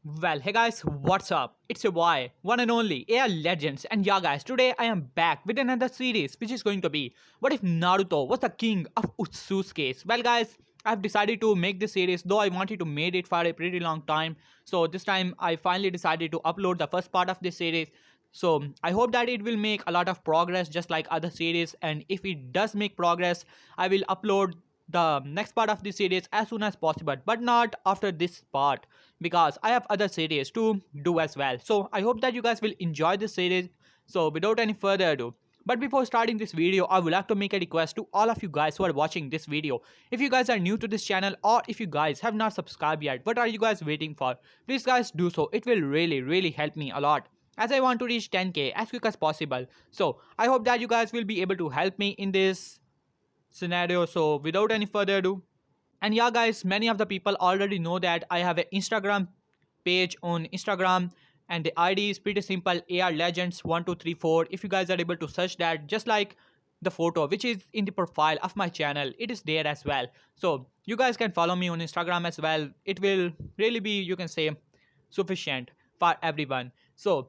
Well, hey guys, what's up? It's your boy, one and only AI Legends, and yeah, guys, today I am back with another series which is going to be What if Naruto was the king of Otsutskis? Well, guys, I've decided to make this series, though I wanted to make it for a pretty long time. So, this time I finally decided to upload the first part of this series. So, I hope that it will make a lot of progress just like other series, and if it does make progress, I will upload the next part of this series as soon as possible, but not after this part because I have other series to do as well. So I hope that you guys will enjoy this series. So without any further ado, but before starting this video, I would like to make a request to all of you guys who are watching this video. If you guys are new to this channel or if you guys have not subscribed yet, what are you guys waiting for? Please guys do so. It will really help me a lot as I want to reach 10k as quick as possible. So I hope that you guys will be able to help me in this scenario. So without any further ado, and yeah, guys, many of the people already know that I have an Instagram page on Instagram, and the ID is pretty simple, AR Legends 1234. If you guys are able to search that, just like the photo which is in the profile of my channel, it is there as well. So you guys can follow me on Instagram as well. It will really be, you can say, sufficient for everyone. So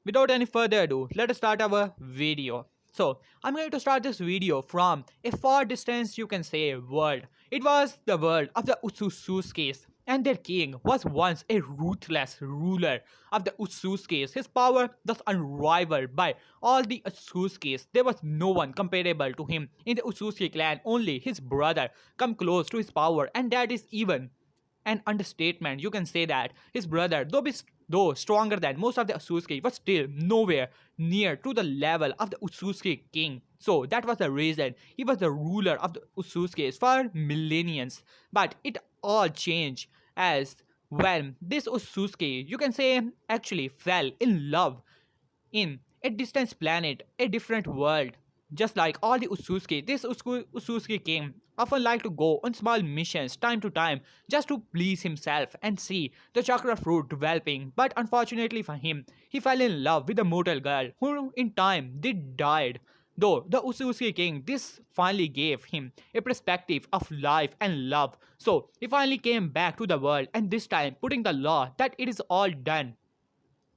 without any further ado, let us start our video. So I'm going to start this video from a far distance, you can say, world. It was the world of the Otsutskis, and their king was once a ruthless ruler of the Otsutskis. His power was unrivaled by all the Otsutskis. There was no one comparable to him in the Otsutski clan. Only his brother come close to his power, and that is even an understatement. You can say that his brother, though stronger than most of the Otsutski, was still nowhere near to the level of the Otsutski king. So that was the reason he was the ruler of the Otsutskis for millenniums. But it all changed as when this Otsutski, you can say, actually fell in love in a distant planet, a different world. Just like all the Otsutski, this Otsutski king often liked to go on small missions time to time just to please himself and see the chakra fruit developing. But unfortunately for him, he fell in love with a mortal girl who in time did died. Though the Otsutski king, this finally gave him a perspective of life and love. So he finally came back to the world, and this time putting the law that it is all done,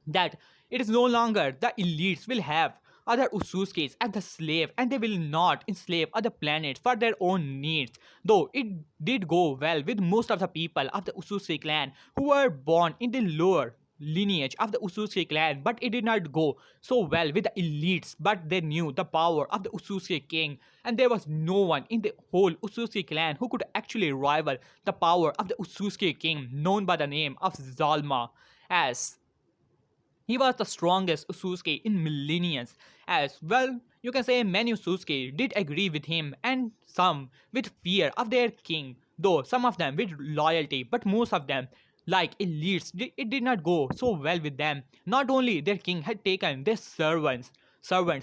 that it is no longer the elites will have other Ususkis as the slave, and they will not enslave other planets for their own needs. Though it did go well with most of the people of the Ususki clan who were born in the lower lineage of the Ususki clan, but it did not go so well with the elites. But they knew the power of the Ususki king, and there was no one in the whole Ususki clan who could actually rival the power of the Ususki king, known by the name of Zalma. As he was the strongest Usuke in millenniums. As well, you can say many Usuke did agree with him, and some with fear of their king, though some of them with loyalty, but most of them, like elites, it did not go so well with them. Not only their king had taken their servants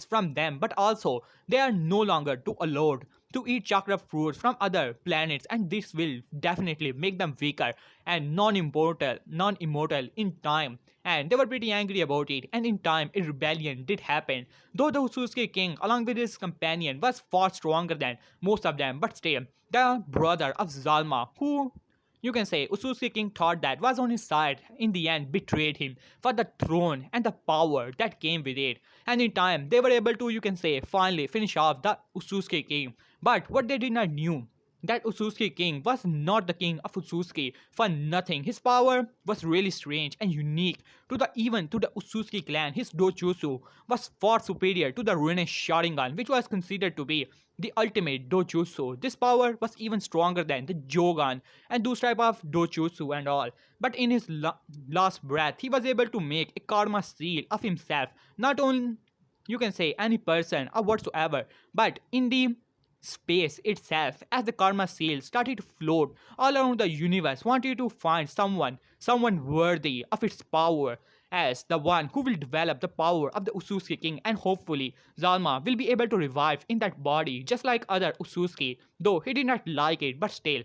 from them, but also they are no longer too allowed to eat chakra fruits from other planets, and this will definitely make them weaker and non-immortal in time. And they were pretty angry about it, and in time a rebellion did happen. Though the Usuke king along with his companion was far stronger than most of them, but still the brother of Zalma, who, you can say, Usuke king thought that was on his side, in the end betrayed him for the throne and the power that came with it. And in time they were able to, you can say, finally finish off the Usuke king. But what they did not knew, that Usuke king was not the king of Usuke for nothing. His power was really strange and unique to the even to the Usuke clan. His dojutsu was far superior to the Rinne Sharingan, which was considered to be the ultimate dojutsu. This power was even stronger than the Jogan and those type of dojutsu and all. But in his last breath, he was able to make a karma seal of himself. Not only, you can say, any person or whatsoever, but in the space itself, as the karma seal started to float all around the universe, wanted to find someone worthy of its power as the one who will develop the power of the Ususki king, and hopefully Zalma will be able to revive in that body just like other Ususki, though he did not like it, but still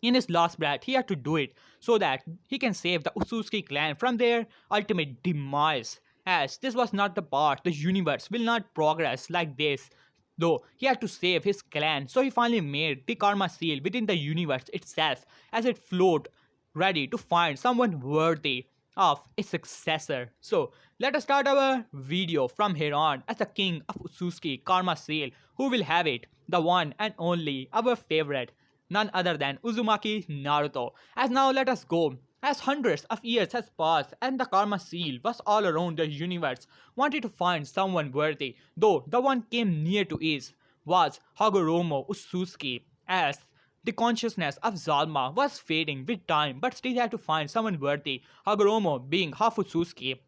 in his last breath, he had to do it so that he can save the Ususki clan from their ultimate demise. As this was not the part, the universe will not progress like this. Though he had to save his clan, so he finally made the karma seal within the universe itself as it flowed ready to find someone worthy of a successor. So let us start our video from here on as the king of Otsutski Karma Seal. Who will have it? The one and only, our favorite, none other than Uzumaki Naruto. As now let us go. As hundreds of years has passed and the Karma Seal was all around the universe, wanted to find someone worthy, though the one came near to is was Hagoromo Otsutsuki, as the consciousness of Zalma was fading with time but still had to find someone worthy. Hagoromo, being half Otsutsuki,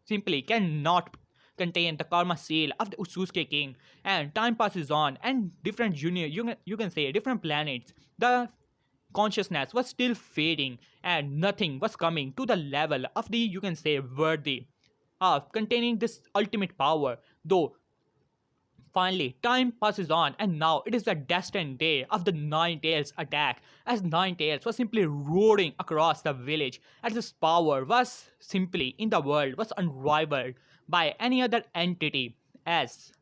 simply cannot contain the karma seal of the Otsutsuki king, and time passes on and different junior you can say different planets, the consciousness was still fading and nothing was coming to the level of the you can say worthy of containing this ultimate power, though finally, time passes on, and now it is the destined day of the Nine Tails attack, as Nine Tails was simply roaring across the village, as his power was simply in the world was unrivaled by any other entity, as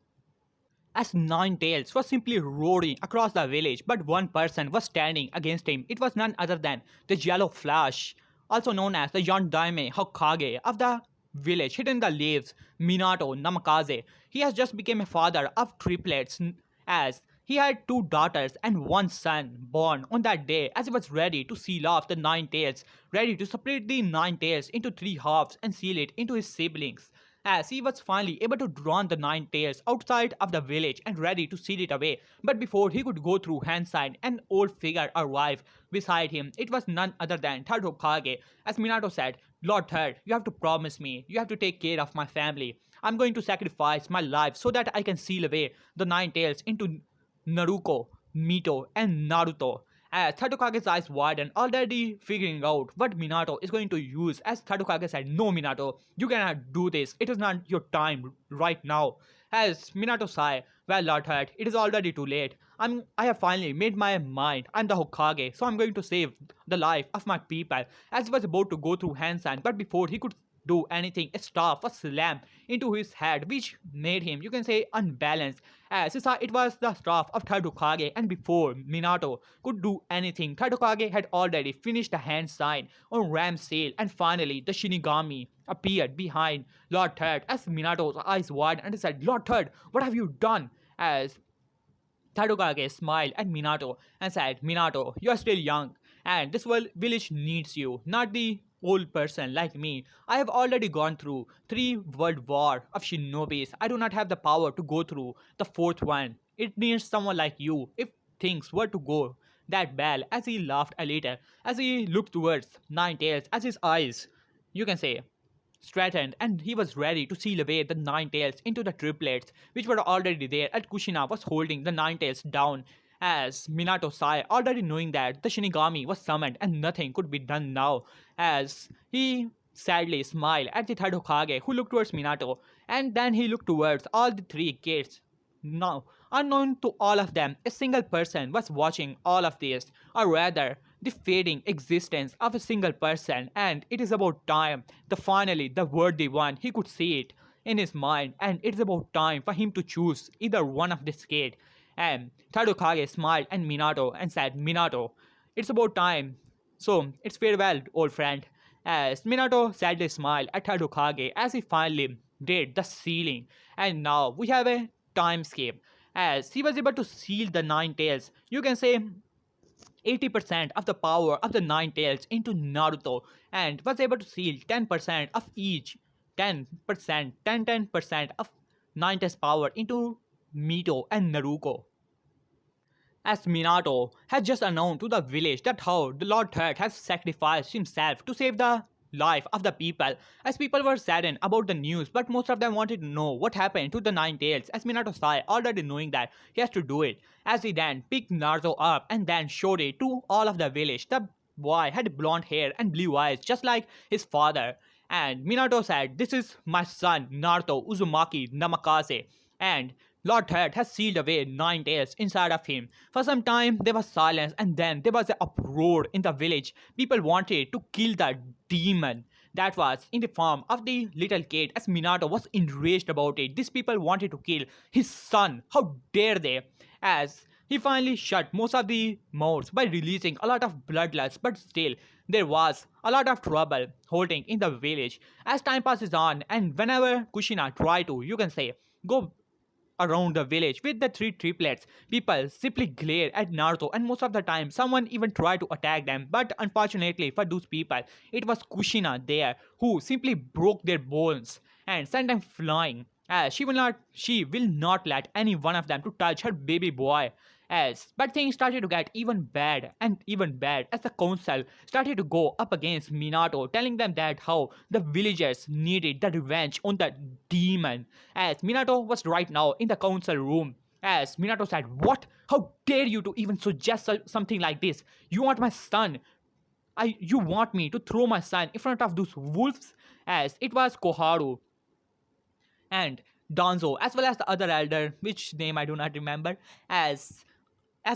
Nine Tails was simply roaring across the village, but one person was standing against him. It was none other than the Yellow Flash, also known as the Yondaime Hokage of the village hidden in the leaves, Minato Namikaze. He has just become a father of triplets, as he had two daughters and one son born on that day, as he was ready to seal off the Nine Tails, ready to separate the Nine Tails into three halves and seal it into his siblings, as he was finally able to drown the Nine Tails outside of the village and ready to seal it away. But before he could go through Handside, an old figure arrived beside him. It was none other than Third Hokage. As Minato said, Lord Third, you have to promise me, you have to take care of my family. I'm going to sacrifice my life so that I can seal away the Nine Tails into Naruto, Mito, and Naruto. As Tadakage's eyes widen, already figuring out what Minato is going to use, as Tadakage said, "No, Minato, you cannot do this. It is not your time right now." As Minato sighed, "Well, Lord Hurt, it is already too late. I have finally made my mind. I'm the Hokage, so I'm going to save the life of my people." As he was about to go through Hansan, but before he could do anything, a staff was slammed into his head, which made him, you can say, unbalanced. As he saw it was the staff of Third Hokage, and before Minato could do anything, Third Hokage had already finished the hand sign on Ram's sail, and finally the Shinigami appeared behind Lord Third as Minato's eyes widened and he said, "Lord Third, what have you done?" As Tadokage smiled at Minato and said, "Minato, you are still young, and this village needs you, not the old person like me. I have already gone through 3 world war of shinobis. I do not have the power to go through the fourth one. It needs someone like you if things were to go that bad." As he laughed a little, as he looked towards Nine Tails, as his eyes, you can say, straightened, and he was ready to seal away the Nine Tails into the triplets which were already there, and Kushina was holding the Nine Tails down. As Minato sighed, already knowing that the Shinigami was summoned and nothing could be done now, as he sadly smiled at the third Hokage, who looked towards Minato, and then he looked towards all the three kids. Now, unknown to all of them, a single person was watching all of this, or rather, the fading existence of a single person, and it is about time the finally the worthy one he could see it in his mind, and it is about time for him to choose either one of this kid. And Tadokage smiled at Minato and said, "Minato, it's about time. So it's farewell, old friend." As Minato sadly smiled at Tadokage as he finally did the sealing, and now we have a time skip as he was able to seal the Nine Tails. You can say 80% of the power of the Nine Tails into Naruto, and was able to seal 10% of each 10%, 10% of Nine Tails power into Mito and Naruto. As Minato has just announced to the village that how the Lord Third has sacrificed himself to save the life of the people, as people were saddened about the news, but most of them wanted to know what happened to the Nine Tails, as Minato sighed, already knowing that he has to do it, as he then picked Naruto up and then showed it to all of the village. The boy had blonde hair and blue eyes just like his father, and Minato said, "This is my son Naruto Uzumaki Namikaze, and Lord Third has sealed away Nine Tails inside of him." For some time there was silence, and then there was an uproar in the village. People wanted to kill the demon that was in the form of the little kid, as Minato was enraged about it. These people wanted to kill his son. How dare they? As he finally shut most of the mouths by releasing a lot of bloodlust, but still there was a lot of trouble holding in the village as time passes on, and whenever Kushina tried to, you can say, go around the village with the three triplets. People simply glare at Naruto, and most of the time, someone even tried to attack them. But unfortunately for those people, it was Kushina there who simply broke their bones and sent them flying. As she will not let any one of them to touch her baby boy. As but things started to get even bad and even bad as the council started to go up against Minato, telling them that how the villagers needed the revenge on the demon. As Minato was right now in the council room, as Minato said, "What? How dare you to even suggest something like this? You want my son? You want me to throw my son in front of those wolves?" As it was Koharu and Donzo, as well as the other elder, which name I do not remember, as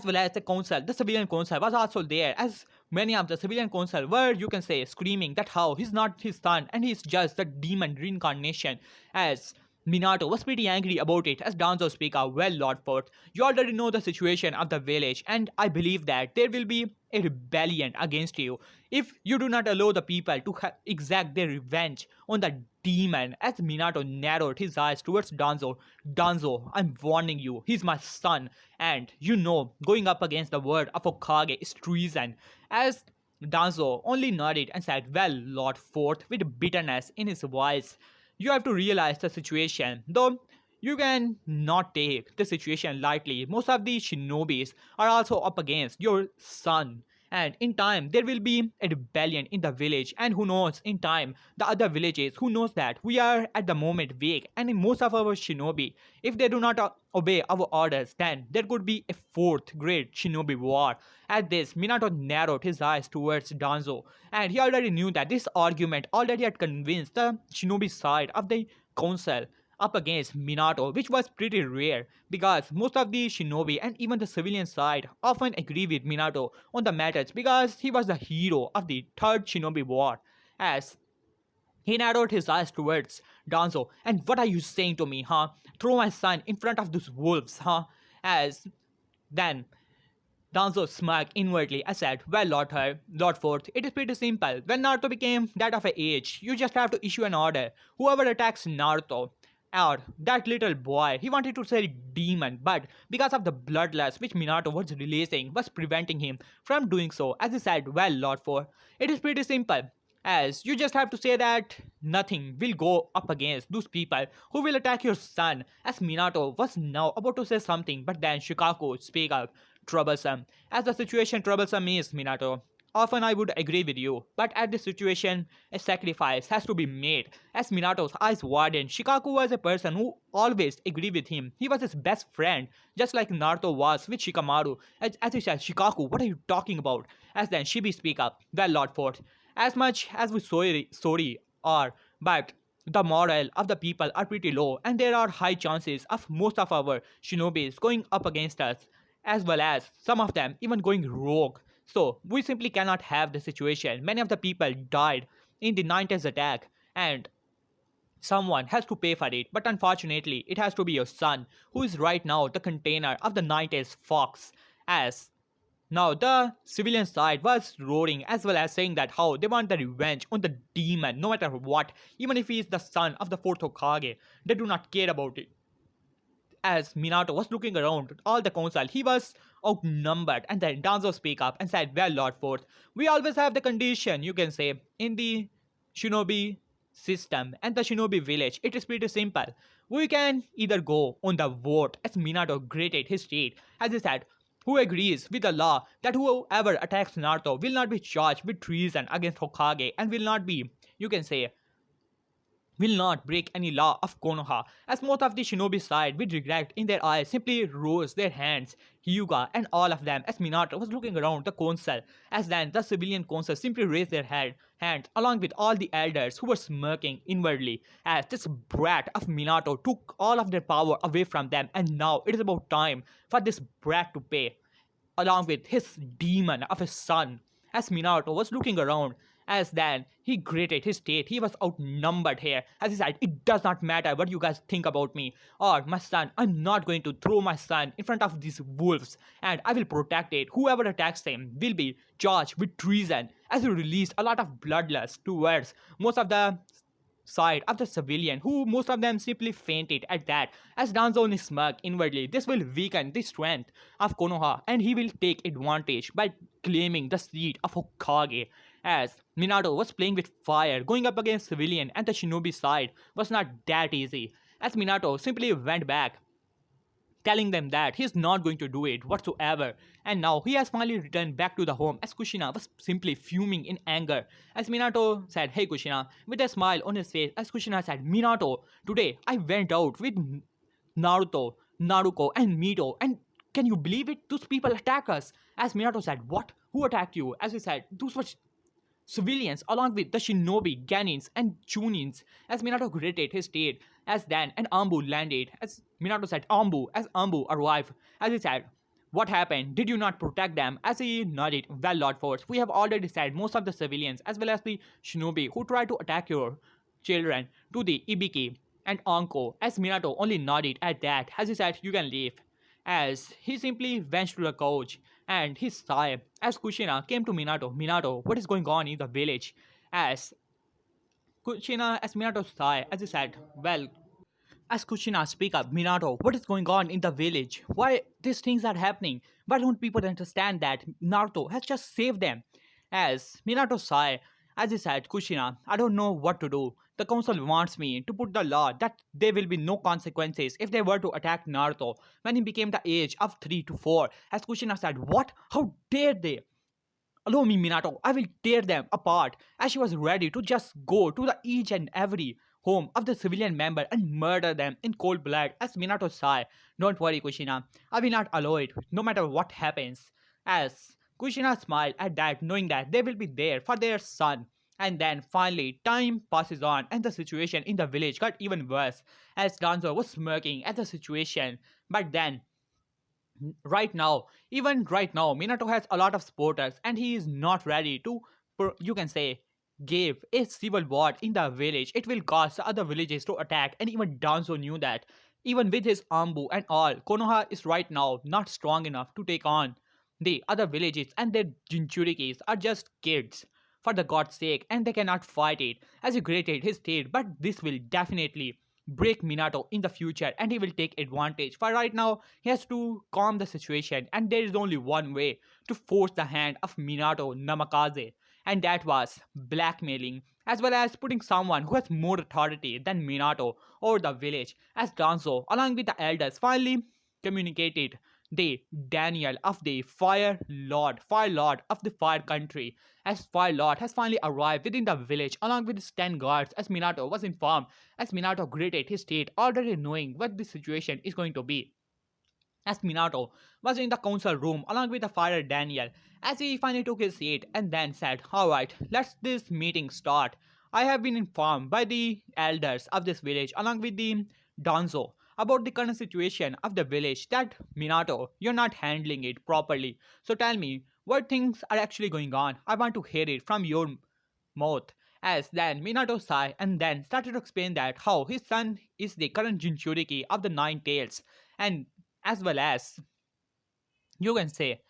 well as the council, the civilian council was also there, as many of the civilian council were, you can say, screaming that how he's not his son and he's just the demon reincarnation. As Minato was pretty angry about it as Danzo speak out, "Well, Lord Fort, you already know the situation of the village, and I believe that there will be a rebellion against you if you do not allow the people to exact their revenge on the demon." As Minato narrowed his eyes towards Danzo, "Danzo, I'm warning you, he's my son, and you know, going up against the word of Okage is treason." As Danzo only nodded and said, "Well, Lord Fort," with bitterness in his voice, "you have to realize the situation, though you can not take the situation lightly. Most of the shinobis are also up against your son. And in time, there will be a rebellion in the village. And who knows, in time, the other villages, who knows that we are at the moment weak. And in most of our shinobi, if they do not obey our orders, then there could be a fourth great shinobi war." At this, Minato narrowed his eyes towards Danzo, and he already knew that this argument already had convinced the shinobi side of the council up against Minato, which was pretty rare because most of the shinobi and even the civilian side often agree with Minato on the matters because he was the hero of the third shinobi war. As he narrowed his eyes towards Danzo, "And what are you saying to me, huh? Throw my son in front of those wolves, huh?" As then Danzo smirked inwardly. I said, "Well, Lord Fourth, it is pretty simple. When Naruto became that of a age, you just have to issue an order. Whoever attacks Naruto, or that little boy, he wanted to say demon, but because of the bloodlust which Minato was releasing was preventing him from doing so." As he said, "Well, Lord Four, it is pretty simple. As you just have to say that nothing will go up against those people who will attack your son." As Minato was now about to say something, but then Shikaku spoke up. "Troublesome. As the situation troublesome is, Minato. Often I would agree with you, but at this situation, a sacrifice has to be made." As Minato's eyes widened, Shikaku was a person who always agreed with him. He was his best friend, just like Naruto was with Shikamaru. As he said, "Shikaku, what are you talking about?" As then Shibi speak up, "Well, Lord Fort, as much as we sorry are, but the morale of the people are pretty low, and there are high chances of most of our shinobis going up against us, as well as some of them even going rogue. So we simply cannot have the situation. Many of the people died in the 90s attack, and someone has to pay for it. But unfortunately, it has to be your son, who is right now the container of the 90s fox." As now, the civilian side was roaring as well as saying that how they want the revenge on the demon no matter what, even if he is the son of the fourth Hokage. They do not care about it. As Minato was looking around all the council, he was outnumbered, and then Danzo speak up and said, "Well, Lord Fourth, we always have the condition, you can say, in the shinobi system and the shinobi village. It is pretty simple. We can either go on the vote." As Minato gritted his teeth, as he said, "Who agrees with the law that whoever attacks Naruto will not be charged with treason against Hokage and will not be, you can say, will not break any law of Konoha." As most of the shinobi side, with regret in their eyes, simply rose their hands. Hyuga and all of them, as Minato was looking around the council, as then the civilian council simply raised their hands along with all the elders who were smirking inwardly, as this brat of Minato took all of their power away from them, and now it is about time for this brat to pay along with his demon of a son. As Minato was looking around, as then he gritted his teeth. He was outnumbered here. As he said, "It does not matter what you guys think about me or my son. I'm not going to throw my son in front of these wolves, and I will protect it. Whoever attacks him will be charged with treason." as he released a lot of bloodlust towards most of the side of the civilian, who most of them simply fainted at that. As Danzo only smirked inwardly, this will weaken the strength of Konoha, and he will take advantage by claiming the seat of Hokage. As Minato was playing with fire, going up against civilian and the shinobi side was not that easy. As Minato simply went back, telling them that he's not going to do it whatsoever. And now he has finally returned back to the home as Kushina was simply fuming in anger. As Minato said, "Hey Kushina," with a smile on his face, as Kushina said, "Minato, today I went out with Naruto, Naruko, and Mito, and can you believe it? Those people attack us." As Minato said, "What? Who attacked you?" As he said, "Those were civilians along with the shinobi, ganins, and chunins." As Minato greeted his state, as then an Ambu landed. As Minato said, "Ambu," as Ambu arrived. As he said, "What happened? Did you not protect them?" As he nodded, "Well, Lord Force, we have already said most of the civilians as well as the shinobi who tried to attack your children to the Ibiki and Anko." As Minato only nodded at that, as he said, "You can leave." As he simply went to the couch and he sighed as Kushina came to Minato. "Minato, what is going on in the village?" As Kushina, as Minato sighed, as he said, "Well, as Kushina, speak up. Minato, what is going on in the village? Why these things are happening? Why don't people understand that Naruto has just saved them?" As Minato sighed, as he said, "Kushina, I don't know what to do. The council wants me to put the law that there will be no consequences if they were to attack Naruto when he became the age of 3 to 4. As Kushina said, "What? How dare they? Allow me, Minato. I will tear them apart." As she was ready to just go to the each and every home of the civilian member and murder them in cold blood. As Minato sighed, "Don't worry, Kushina. I will not allow it, no matter what happens." As Kushina smiled at that, knowing that they will be there for their son. And then finally, time passes on, and the situation in the village got even worse. As Danzo was smirking at the situation, but then right now, even right now, Minato has a lot of supporters and he is not ready to, you can say, give a civil war in the village. It will cause the other villages to attack, and even Danzo knew that. Even with his Ambu and all, Konoha is right now not strong enough to take on the other villages, and their Jinchurikis are just kids, for the god's sake, and they cannot fight it. As he created his state, but this will definitely break Minato in the future, and he will take advantage. For right now, he has to calm the situation, and there is only one way to force the hand of Minato Namikaze, and that was blackmailing, as well as putting someone who has more authority than Minato over the village. As Danzo, along with the elders, finally communicated the Daniel of the Fire Lord of the Fire Country, as Fire Lord has finally arrived within the village along with his 10 guards, as Minato was informed. As Minato greeted his state, already knowing what the situation is going to be. As Minato was in the council room along with the Fire Daniel, as he finally took his seat and then said, "Alright, let's this meeting start. I have been informed by the elders of this village along with the Danzo about the current situation of the village, that Minato, you're not handling it properly. So tell me, what things are actually going on? I want to hear it from your mouth." As then Minato sighed and then started to explain that how his son is the current Jinchuriki of the Nine Tails, and as well as, you can say,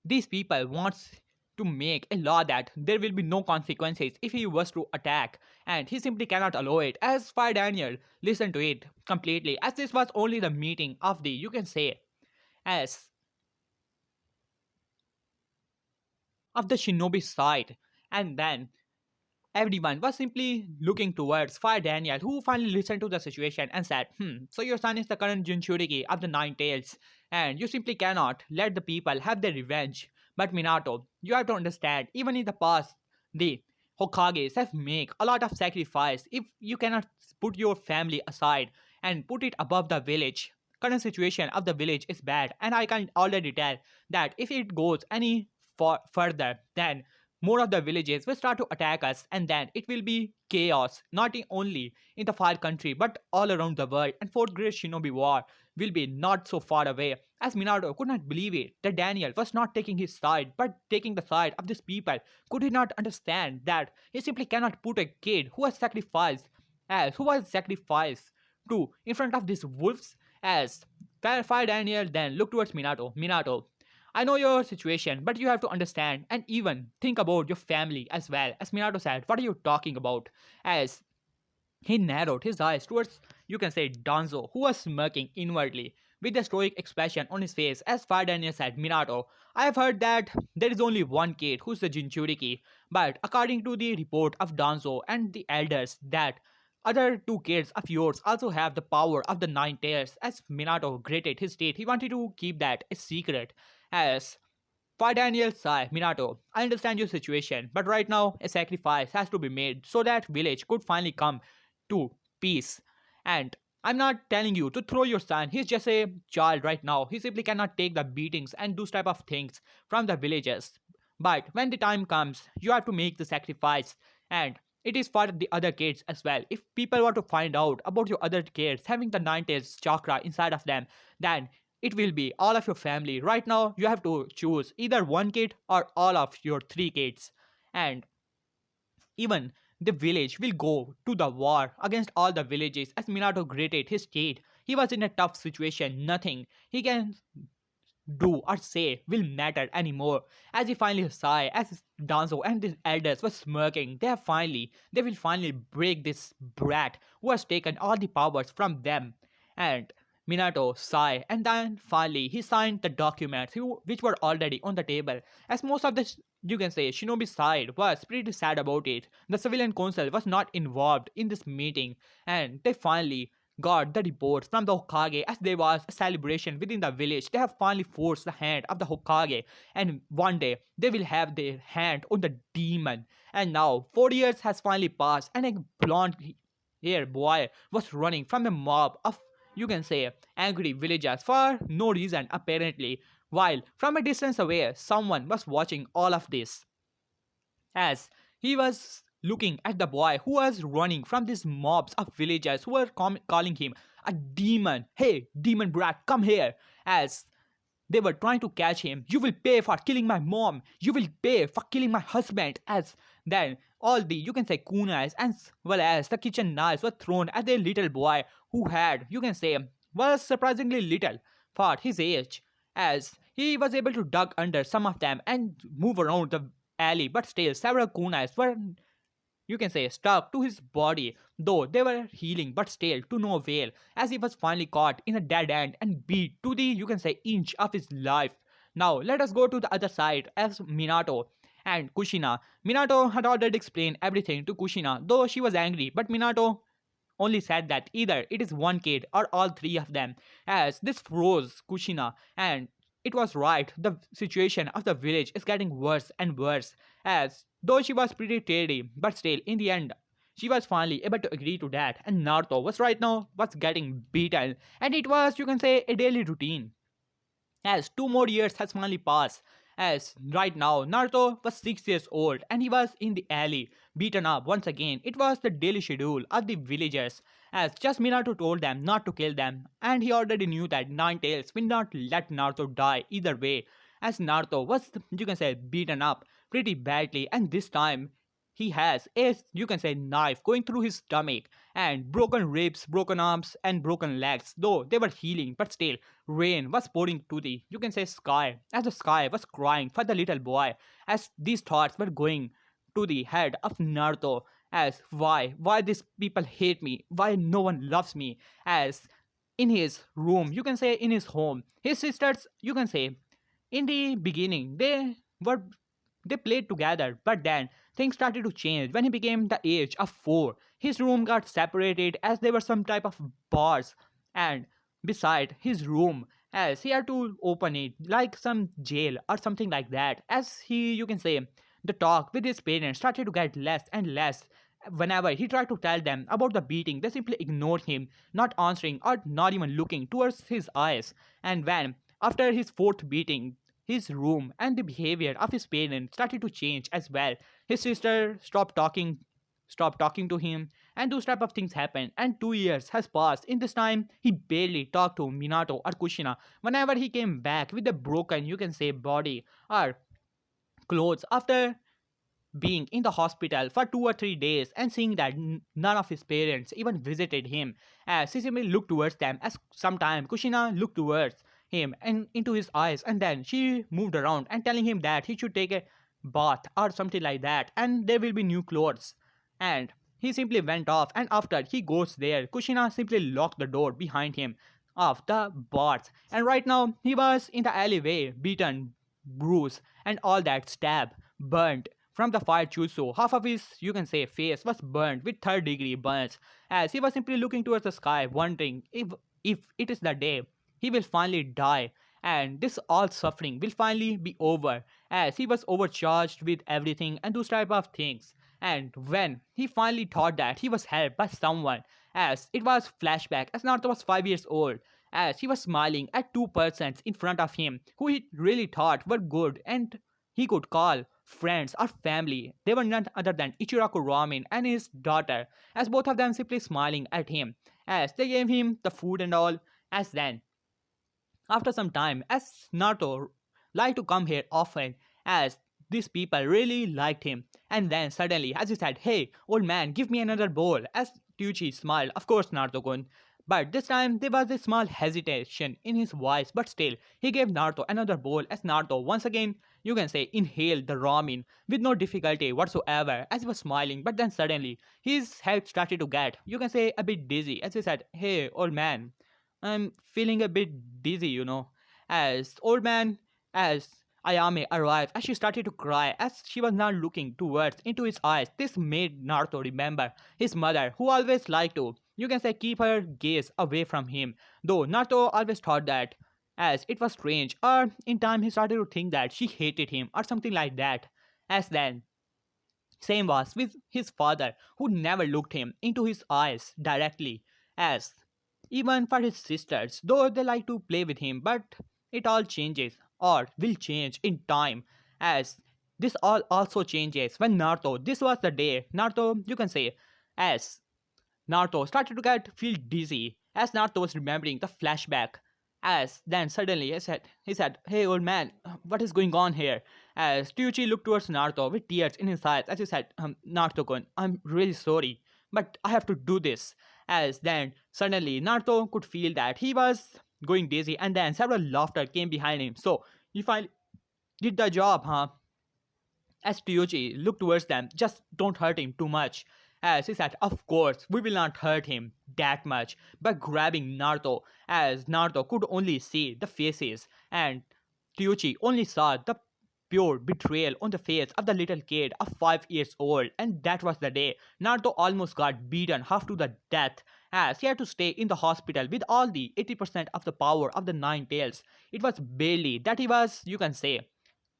these people wants to make a law that there will be no consequences if he was to attack, and he simply cannot allow it. As Fire Daniel listened to it completely, as this was only the meeting of the, you can say, as of the shinobi side, and then everyone was simply looking towards Fire Daniel, who finally listened to the situation and said, so your son is the current Jinchuriki of the Nine Tails, and you simply cannot let the people have their revenge. But Minato, you have to understand, even in the past, the Hokages have made a lot of sacrifice. If you cannot put your family aside and put it above the village, current situation of the village is bad, and I can already tell that if it goes any further, then more of the villages will start to attack us, and then it will be chaos, not only in the far country but all around the world, and fourth great shinobi war will be not so far away. As Minato could not believe it that Daniel was not taking his side but taking the side of these people. Could he not understand that he simply cannot put a kid who was sacrificed to in front of these wolves? As Fire Daniel then looked towards Minato. "Minato, I know your situation, but you have to understand and even think about your family as well. As Minato said, what are you talking about? As he narrowed his eyes towards, you can say, Danzo, who was smirking inwardly with a stoic expression on his face as Fire Daniel said, Minato, I have heard that there is only one kid who's the Jinchuriki, but according to the report of Danzo and the elders, that other two kids of yours also have the power of the nine tails. As Minato gritted his teeth, he wanted to keep that a secret. As for Daniel Sai, Minato, I understand your situation, but right now a sacrifice has to be made so that village could finally come to peace. And I'm not telling you to throw your son. He's just a child right now. He simply cannot take the beatings and those type of things from the villagers. But when the time comes, you have to make the sacrifice. And it is for the other kids as well. If people want to find out about your other kids having the nine tails chakra inside of them, then it will be all of your family. Right now, you have to choose either one kid or all of your three kids. And even the village will go to the war against all the villages as Minato gritted his teeth. He was in a tough situation. Nothing he can do or say will matter anymore. As he finally sighed, as Danzo and the elders were smirking, they will finally break this brat who has taken all the powers from them. And Minato sighed, and then finally he signed the documents which were already on the table. As most of the you can say Shinobi side was pretty sad about it. The civilian council was not involved in this meeting, and they finally got the reports from the Hokage as there was a celebration within the village. They have finally forced the hand of the Hokage, and one day they will have their hand on the demon. And now 4 years has finally passed, and a blonde hair boy was running from a mob of, you can say, angry villagers for no reason apparently, while from a distance away someone was watching all of this. As he was looking at the boy who was running from these mobs of villagers who were calling him a demon. Hey, demon brat, come here. As they were trying to catch him. You will pay for killing my mom. You will pay for killing my husband. As then all the, you can say, kunais as well as the kitchen knives were thrown at the little boy who had, you can say, was surprisingly little for his age. As he was able to duck under some of them and move around the alley, but still several kunais were, you can say, stuck to his body, though they were healing, but still to no avail, as he was finally caught in a dead end and beat to the, you can say, inch of his life. Now let us go to the other side as Minato and Kushina. Minato had already explained everything to Kushina, though she was angry, but Minato only said that either it is one kid or all three of them, as this froze Kushina. And it was right, the situation of the village is getting worse and worse, as though she was pretty teary, but still in the end she was finally able to agree to that, and Naruto was right now was getting beaten, and it was, you can say, a daily routine. As 2 more years has finally passed, as right now Naruto was 6 years old and he was in the alley, beaten up once again. It was the daily schedule of the villagers, as just Minato told them not to kill them, and he already knew that Nine Tails will not let Naruto die either way, as Naruto was, you can say, beaten up pretty badly, and this time he has a, you can say, knife going through his stomach, and broken ribs, broken arms, and broken legs, though they were healing, but still rain was pouring to the, you can say, sky, as the sky was crying for the little boy, as these thoughts were going to the head of Naruto, as why these people hate me, why no one loves me. As in his room, you can say, in his home, his sisters, you can say, in the beginning were they played together, but then things started to change when he became the age of 4. His room got separated as there were some type of bars, and beside his room, as he had to open it like some jail or something like that. As he, you can say, the talk with his parents started to get less and less. Whenever he tried to tell them about the beating, they simply ignored him, not answering or not even looking towards his eyes. And when, after his fourth beating, his room and the behavior of his parents started to change as well. His sister stopped talking to him, and those type of things happened. And 2 years has passed. In this time, he barely talked to Minato or Kushina. Whenever he came back with a broken, you can say, body or clothes after being in the hospital for 2 or 3 days and seeing that none of his parents even visited him, as he simply looked towards them, as sometime Kushina looked towards him and into his eyes, and then she moved around and telling him that he should take a bath or something like that, and there will be new clothes. And he simply went off, and after he goes there, Kushina simply locked the door behind him of the bath. And right now he was in the alleyway, beaten, bruised, and all that, stab, burnt from the fire jutsu. Half of his, you can say, face was burnt with third-degree burns, as he was simply looking towards the sky, wondering if it is the day he will finally die, and this all suffering will finally be over, as he was overcharged with everything and those type of things. And when he finally thought that he was helped by someone, as it was flashback as Naruto was 5 years old, as he was smiling at two persons in front of him who he really thought were good and he could call friends or family. They were none other than Ichiraku Ramen and his daughter, as both of them simply smiling at him, as they gave him the food and all. As then, after some time, as Naruto liked to come here often, as these people really liked him, and then suddenly, as he said, "Hey, old man, give me another bowl," as Ryuichi smiled, "Of course, Naruto-kun." But this time there was a small hesitation in his voice, but still he gave Naruto another bowl as Naruto once again, you can say, inhaled the ramen with no difficulty whatsoever as he was smiling. But then suddenly his head started to get, you can say, a bit dizzy as he said, "Hey, old man, I'm feeling a bit dizzy. As old man, as Ayame arrived, as she started to cry, as she was not looking towards into his eyes. This made Naruto remember his mother, who always liked to, you can say, keep her gaze away from him. Though Naruto always thought that, as it was strange, or in time he started to think that she hated him or something like that. As then, same was with his father, who never looked him into his eyes directly, as even for his sisters, though they like to play with him, but it all changes or will change in time, as this all also changes when Naruto. This was the day Naruto, you can say, as Naruto started to get feel dizzy as Naruto was remembering the flashback. As then suddenly he said, "Hey old man, what is going on here?" As Ryuichi looked towards Naruto with tears in his eyes as he said, "Naruto-kun, I'm really sorry, but I have to do this." As then suddenly Naruto could feel that he was going dizzy, and then several laughter came behind him. "So you finally did the job, huh?" As Ryuji looked towards them, "Just don't hurt him too much." As he said, "Of course, we will not hurt him that much," by grabbing Naruto, as Naruto could only see the faces, and Ryuji only saw the pure betrayal on the face of the little kid of 5 years old. And that was the day Naruto almost got beaten half to the death, as he had to stay in the hospital with all the 80% of the power of the Nine Tails. It was barely that he was, you can say,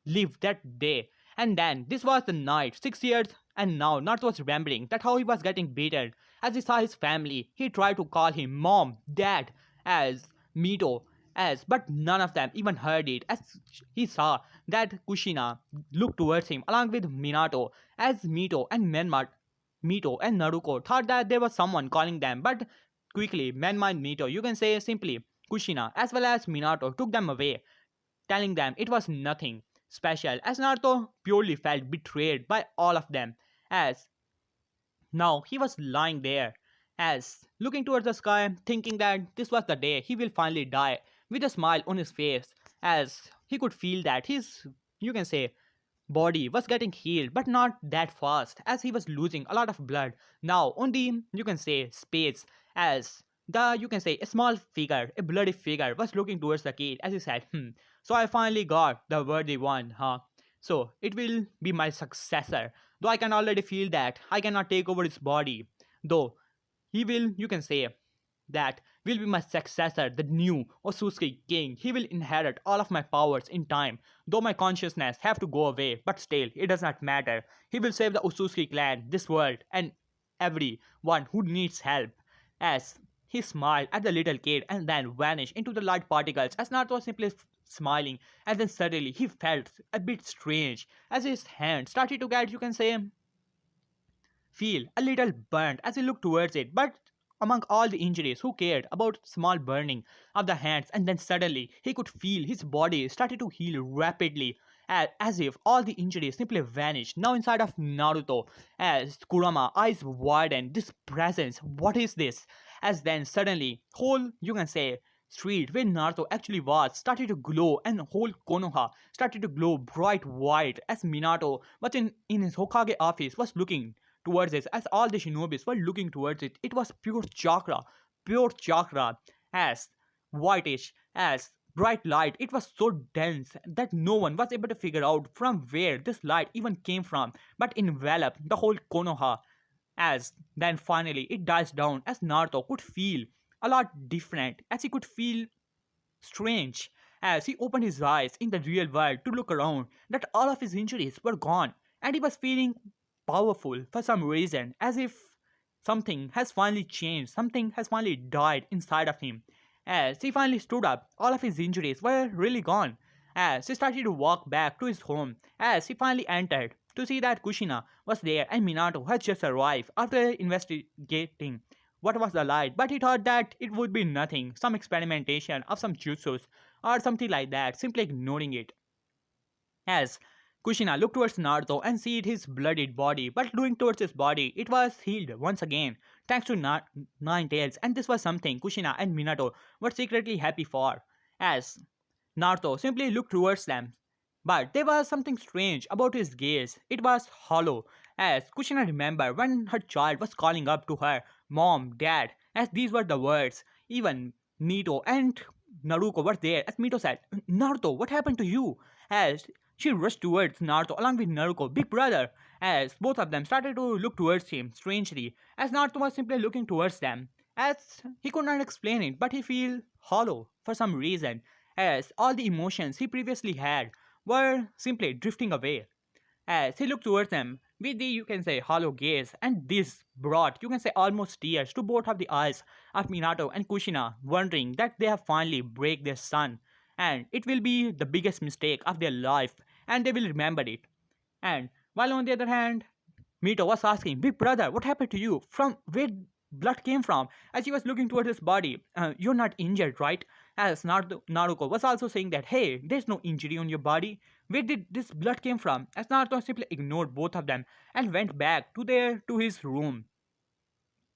live that day. And then this was the night, 6 years, and now Naruto was remembering that how he was getting beaten. As he saw his family, he tried to call him mom, dad, as Mito, as but none of them even heard it. As he saw that Kushina looked towards him along with Minato, as Mito and Naruko thought that there was someone calling them, but quickly Menma and Mito, you can say simply Kushina, as well as Minato, took them away, telling them it was nothing special, as Naruto purely felt betrayed by all of them. As now he was lying there, as looking towards the sky, thinking that this was the day he will finally die, with a smile on his face, as he could feel that his, you can say, body was getting healed, but not that fast, as he was losing a lot of blood now on the, you can say, space. As the, you can say, a small figure, a bloody figure, was looking towards the kid as he said, "So I finally got the worthy one, huh? So it will be my successor, though I can already feel that I cannot take over his body, though he will, you can say, that will be my successor, the new Otsutski king. He will inherit all of my powers in time, though my consciousness have to go away, but still, it does not matter. He will save the Otsutski clan, this world, and everyone who needs help." As he smiled at the little kid and then vanished into the light particles, as Naruto was simply smiling, and then suddenly he felt a bit strange as his hand started to get, you can say, feel a little burnt as he looked towards it. But among all the injuries, who cared about small burning of the hands? And then suddenly he could feel his body started to heal rapidly, as if all the injuries simply vanished. Now inside of Naruto, as Kurama eyes widened, this presence, what is this? As then suddenly, whole, you can say, street where Naruto actually was started to glow and whole Konoha started to glow bright white as Minato was in his Hokage office was looking towards it as all the shinobis were looking towards it. It was pure chakra as whitish as bright light. It was so dense that no one was able to figure out from where this light even came from, but enveloped the whole Konoha as then finally it dies down as Naruto could feel a lot different, as he could feel strange, as he opened his eyes in the real world to look around that all of his injuries were gone and he was feeling powerful for some reason, as if something has finally changed, something has finally died inside of him. As he finally stood up, all of his injuries were really gone. As he started to walk back to his home, as he finally entered to see that Kushina was there and Minato had just arrived after investigating what was the light, but he thought that it would be nothing, some experimentation of some jutsus or something like that, simply ignoring it. As Kushina looked towards Naruto and see his bloodied body, but looking towards his body, it was healed once again, thanks to Nine Tails, and this was something Kushina and Minato were secretly happy for. As Naruto simply looked towards them, but there was something strange about his gaze. It was hollow, as Kushina remembered when her child was calling up to her, Mom, Dad, as these were the words. Even Mito and Naruto were there, as Mito said, Naruto, what happened to you? As she rushed towards Naruto along with Naruto, big brother, as both of them started to look towards him strangely, as Naruto was simply looking towards them, as he could not explain it, but he felt hollow for some reason, as all the emotions he previously had were simply drifting away. As he looked towards them with the, you can say, hollow gaze, and this brought, you can say, almost tears to both of the eyes of Minato and Kushina, wondering that they have finally break their son, and it will be the biggest mistake of their life, and they will remember it. And while on the other hand, Mito was asking, Big brother, what happened to you? From where blood came from? As he was looking toward his body, you're not injured, right? As Naruto was also saying that, hey, there's no injury on your body. Where did this blood came from? As Naruto simply ignored both of them and went back to his room.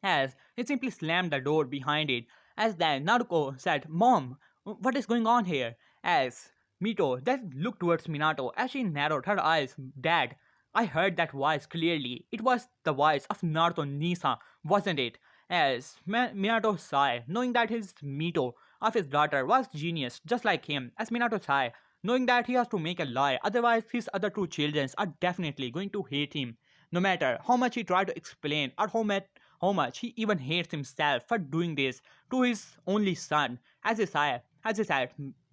As he simply slammed the door behind it. As then Naruto said, Mom, what is going on here? As Mito then looked towards Minato as she narrowed her eyes. Dad, I heard that voice clearly. It was the voice of Naruto Nisa, wasn't it? As Minato sighed, knowing that his Mito of his daughter was genius, just like him. As Minato sighed, knowing that he has to make a lie, otherwise his other two children are definitely going to hate him. No matter how much he tried to explain or how much he even hates himself for doing this to his only son. As he said,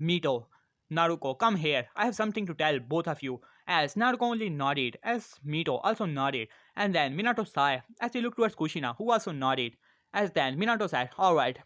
Mito, Naruto, come here. I have something to tell both of you. As Naruto only nodded, as Mito also nodded, and then Minato sighed as he looked towards Kushina, who also nodded. As then Minato said, Alright,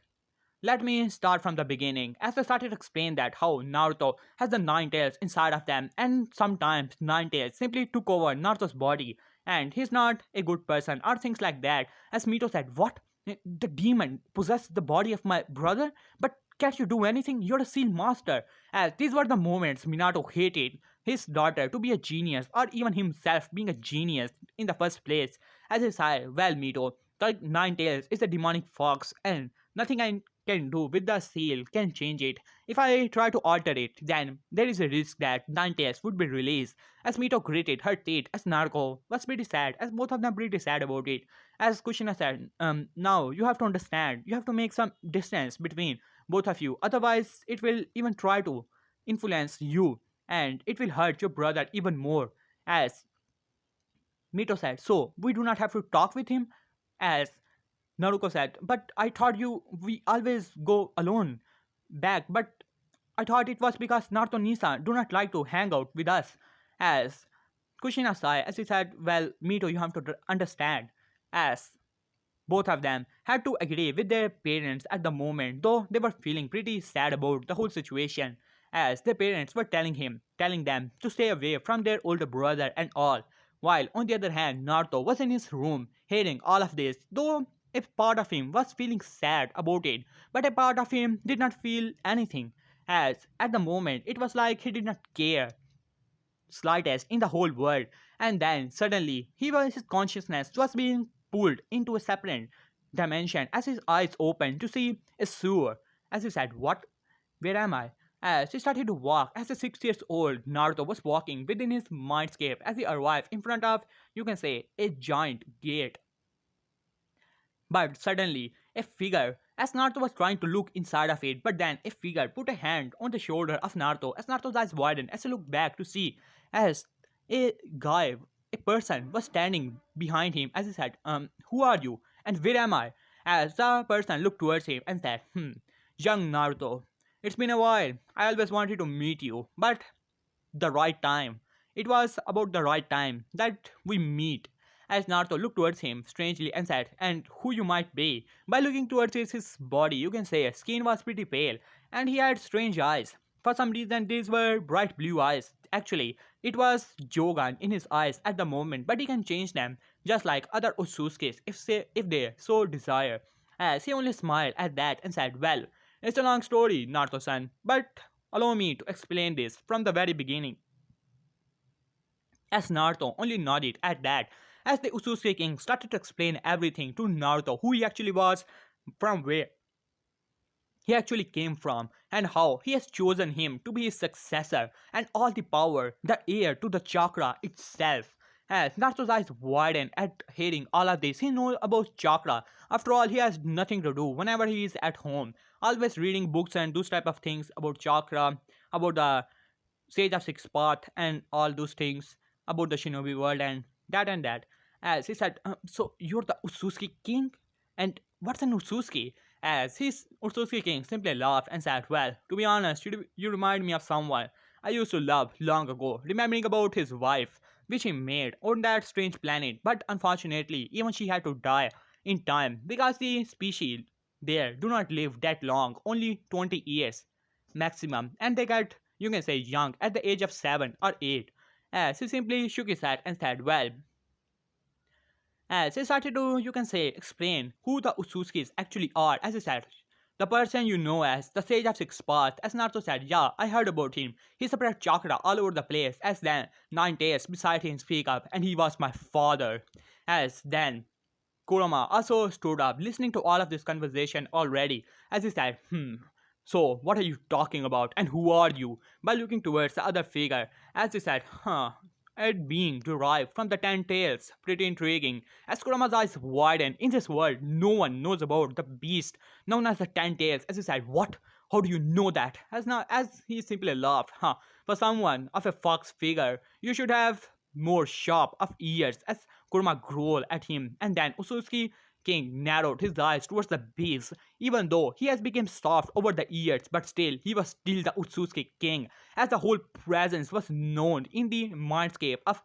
let me start from the beginning. As I started to explain that how Naruto has the nine tails inside of them, and sometimes nine tails simply took over Naruto's body, and he's not a good person, or things like that. As Mito said, What? The demon possessed the body of my brother? But can't you do anything? You're a seal master. As these were the moments Minato hated his daughter to be a genius, or even himself being a genius in the first place. As he said, Well, Mito, the nine tails is a demonic fox, and nothing I can do with the seal can change it. If I try to alter it, then there is a risk that Ninetales would be released. As Mito gritted her teeth, as Narco was pretty sad, as both of them pretty sad about it. As Kushina said, now you have to understand, you have to make some distance between both of you, otherwise it will even try to influence you, and it will hurt your brother even more. As Mito said, so we do not have to talk with him? As Naruko said, but I thought we always go alone back, but I thought it was because Naruto Nisa do not like to hang out with us. As Kushina sighed, as he said, well, Mito, you have to understand. As both of them had to agree with their parents at the moment, though they were feeling pretty sad about the whole situation, as their parents were telling them to stay away from their older brother and all. While on the other hand, Naruto was in his room hearing all of this, though a part of him was feeling sad about it, but a part of him did not feel anything, as at the moment it was like he did not care slightest in the whole world. And then suddenly his consciousness was being pulled into a separate dimension as his eyes opened to see a sewer. as he said, "What? Where am I?" As he started to walk, as a 6 years old Naruto was walking within his mindscape as he arrived in front of, you can say, a giant gate. But suddenly, a figure, as Naruto was trying to look inside of it, but then a figure put a hand on the shoulder of Naruto as Naruto's eyes widened as he looked back to see as a guy, a person was standing behind him as he said, who are you and where am I? As the person looked towards him and said, young Naruto, it's been a while. I always wanted to meet you, but the right time. It was about the right time that we meet. As Naruto looked towards him strangely and said, "And who you might be?" By looking towards his body, you can say his skin was pretty pale and he had strange eyes. For some reason, these were bright blue eyes. Actually, it was Jogan in his eyes at the moment, but he can change them just like other Otsutskis if they so desire. As he only smiled at that and said, "Well, it's a long story, Naruto-san, but allow me to explain this from the very beginning." As Naruto only nodded at that, as the Ususuke King started to explain everything to Naruto, who he actually was, from where he actually came from, and how he has chosen him to be his successor, and all the power, the heir to the chakra itself. As Naruto's eyes widened at hearing all of this, he knows about chakra. After all, he has nothing to do whenever he is at home, always reading books and those type of things about chakra, about the Sage of Six Path and all those things about the Shinobi world and that. As he said, so you're the Utsutski king? And what's an Utsutski? As his Utsutski king simply laughed and said, well, to be honest, you remind me of someone I used to love long ago, remembering about his wife, which he made on that strange planet. But unfortunately, even she had to die in time because the species there do not live that long, only 20 years maximum, and they get, you can say, young at the age of 7 or 8. As he simply shook his head and said, well, as he started to, you can say, explain who the Utsutskis actually are, as he said, the person you know as the Sage of Six Paths, as Naruto said, yeah, I heard about him. He spread chakra all over the place, as then Nine Tails beside him speak up, and he was my father. As then Kurama also stood up, listening to all of this conversation already, as he said, so what are you talking about, and who are you? By looking towards the other figure, as he said, it being derived from the ten tails. Pretty intriguing. As Kurama's eyes widened, in this world, no one knows about the beast known as the ten tails. As he said, what? How do you know that? As he simply laughed, for someone of a fox figure, you should have more sharp of ears. As Kurama growled at him, and then Ususuki King narrowed his eyes towards the beast, even though he has become soft over the years, but still he was still the Utsutsuki King, as the whole presence was known in the mindscape of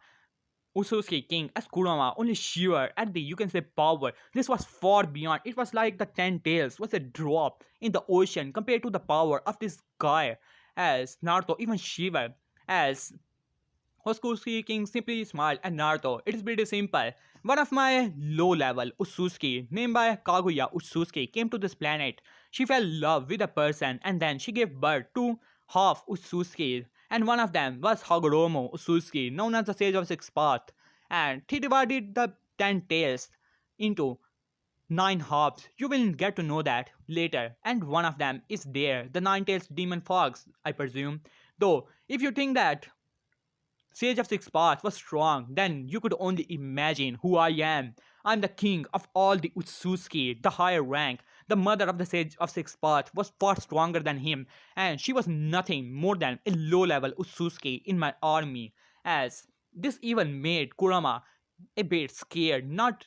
Ususuki King, as Kurama only shivered at the, you can say, power. This was far beyond. It was like the ten tails was a drop in the ocean compared to the power of this guy. As Naruto even shivered, as Hosuke King simply smiled at Naruto. It is pretty simple. One of my low-level Utsutsuki, named by Kaguya Utsutsuki, came to this planet. She fell in love with a person and then she gave birth to half Utsutsuki. And one of them was Hagoromo Utsutsuki, known as the Sage of Six Paths. And he divided the 10 tails into 9 halves. You will get to know that later. And one of them is there, the Nine Tails Demon Fox, I presume. Though, if you think that Sage of Six Paths was strong, then you could only imagine who I am. I'm the king of all the Utsutsuki, the higher rank. The mother of the Sage of Six Paths was far stronger than him, and she was nothing more than a low-level Utsutsuki in my army. As this even made Kurama a bit scared, not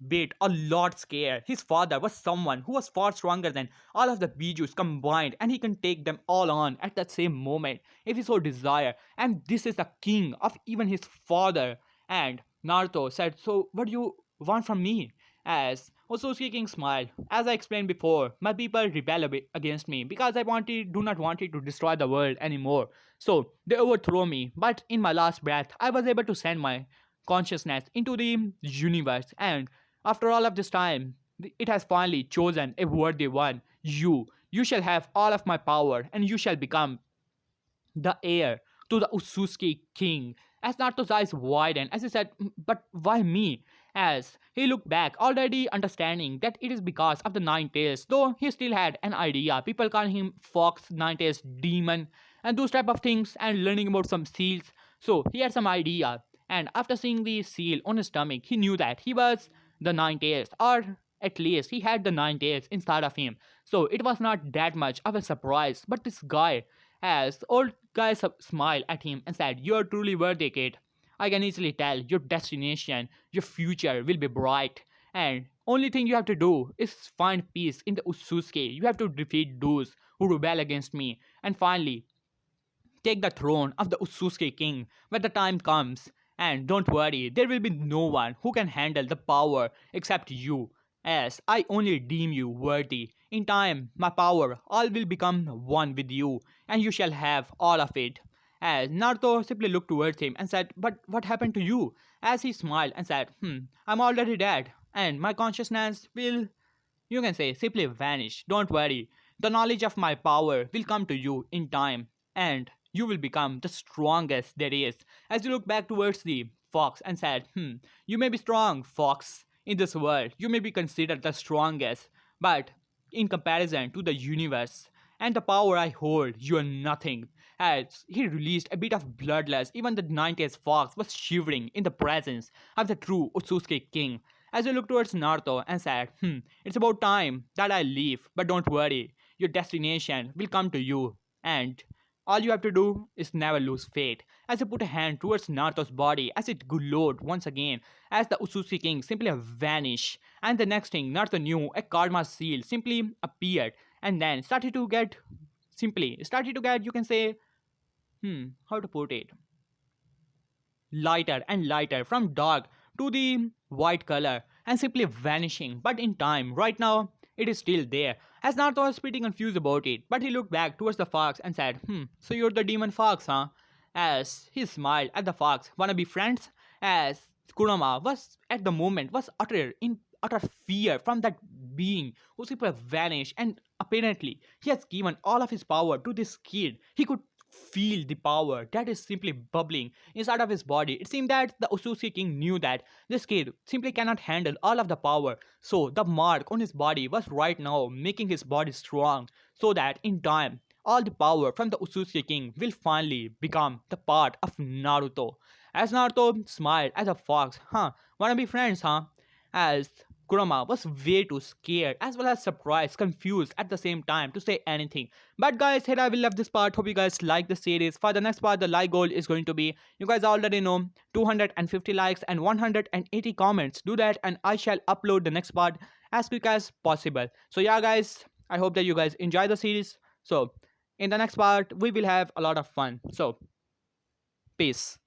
bit, a lot scared. His father was someone who was far stronger than all of the Bijus combined, and he can take them all on at that same moment if he so desire. And this is the king of even his father. And Naruto said, so what do you want from me? As Otsutsuki King smiled. As I explained before, my people rebel against me because do not want it to destroy the world anymore. So they overthrow me. But in my last breath, I was able to send my consciousness into the universe, and after all of this time, it has finally chosen a worthy one. You shall have all of my power, and you shall become the heir to the Utsutsuki king. As Naruto's eyes widened, as he said, but why me? as he looked back, already understanding that it is because of the Nine Tails, though he still had an idea. People call him Fox, Nine Tails, Demon, and those type of things, and learning about some seals. So he had some idea, and after seeing the seal on his stomach, he knew that he was the Nine Tails, or at least he had the Nine Tails inside of him. So it was not that much of a surprise. But this guy, as the old guy smiled at him and said, "You are truly worthy, kid. I can easily tell your destination, your future will be bright. And only thing you have to do is find peace in the Otsutski. You have to defeat those who rebel against me. And finally, take the throne of the Otsutski king when the time comes. And don't worry, there will be no one who can handle the power except you, as I only deem you worthy. In time, my power all will become one with you, and you shall have all of it." As Naruto simply looked towards him and said, "But what happened to you?" As he smiled and said, "I'm already dead, and my consciousness will, you can say, simply vanish. Don't worry. The knowledge of my power will come to you in time, and you will become the strongest there is." As you look back towards the fox and said, "You may be strong, fox. In this world, you may be considered the strongest, but in comparison to the universe and the power I hold, you are nothing." As he released a bit of bloodlust, even the 90th fox was shivering in the presence of the true Otsutsuki king. As he looked towards Naruto and said, "It's about time that I leave, but don't worry, your destination will come to you, and all you have to do is never lose faith." As he put a hand towards Naruto's body, as it glowed once again, as the Otsutsuki king simply vanished, and the next thing Naruto knew, a karma seal simply appeared, and then started to get, you can say, how to put it, lighter and lighter from dark to the white color and simply vanishing. But in time, right now, it is still there. As Naruto was pretty confused about it, but he looked back towards the fox and said, "So you're the demon fox, huh?" As he smiled at the fox, "Wanna be friends?" As Kurama was at the moment was utter fear from that being who simply vanished, and apparently he has given all of his power to this kid. He could feel the power that is simply bubbling inside of his body. It seemed that the Otsutsuki king knew that this kid simply cannot handle all of the power, so the mark on his body was right now making his body strong, so that in time all the power from the Otsutsuki king will finally become the part of Naruto. As Naruto smiled at the fox, "Wanna be friends, huh?" As Kurama was way too scared as well as surprised, confused at the same time to say anything. But guys, here I will love this part. Hope you guys like the series. For the next part, the like goal is going to be, you guys already know, 250 likes and 180 comments. Do that and I shall upload the next part as quick as possible. So yeah guys, I hope that you guys enjoy the series. So in the next part, we will have a lot of fun. So peace.